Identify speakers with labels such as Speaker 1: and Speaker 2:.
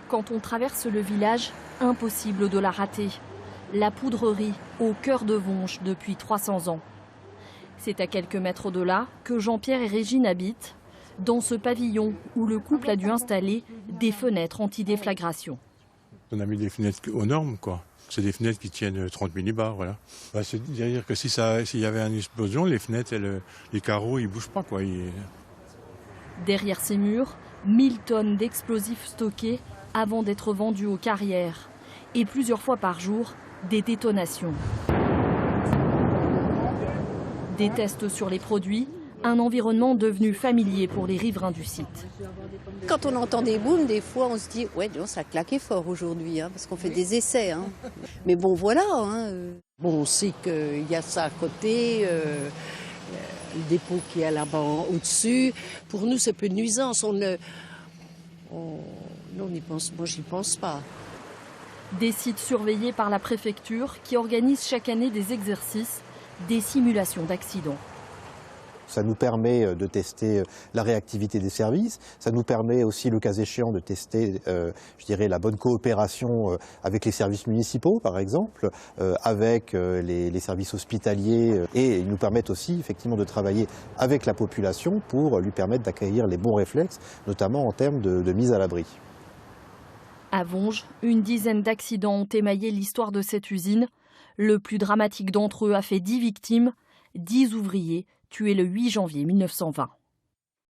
Speaker 1: Quand on traverse le village, impossible de la rater. La poudrerie, au cœur de Vonge depuis 300 ans. C'est à quelques mètres de là que Jean-Pierre et Régine habitent, dans ce pavillon où le couple a dû installer des fenêtres anti-déflagration.
Speaker 2: On a mis des fenêtres aux normes, quoi. C'est des fenêtres qui tiennent 30 millibars, voilà. C'est-à-dire que s'il y avait une explosion, les fenêtres, les carreaux, ils bougent pas, quoi.
Speaker 1: Derrière ces murs, 1000 tonnes d'explosifs stockés avant d'être vendus aux carrières. Et plusieurs fois par jour, des détonations. Des tests sur les produits, un environnement devenu familier pour les riverains du site.
Speaker 3: Quand on entend des booms, des fois on se dit ouais, ça a claqué fort aujourd'hui, hein, parce qu'on fait des essais. Hein. Mais bon, voilà. Hein. Bon, on sait qu'il y a ça à côté, le dépôt qui est là-bas au-dessus. Pour nous, c'est peu de nuisance. On y pense. Moi, j'y pense pas.
Speaker 1: Des sites surveillés par la préfecture qui organise chaque année des exercices, des simulations d'accidents.
Speaker 4: Ça nous permet de tester la réactivité des services, ça nous permet aussi, le cas échéant, de tester, je dirais, la bonne coopération avec les services municipaux, par exemple, avec les services hospitaliers, et ils nous permettent aussi, effectivement, de travailler avec la population pour lui permettre d'acquérir les bons réflexes, notamment en termes de mise à l'abri.
Speaker 1: À Vonge, une dizaine d'accidents ont émaillé l'histoire de cette usine. Le plus dramatique d'entre eux a fait 10 victimes, 10 ouvriers tués le 8 janvier 1920.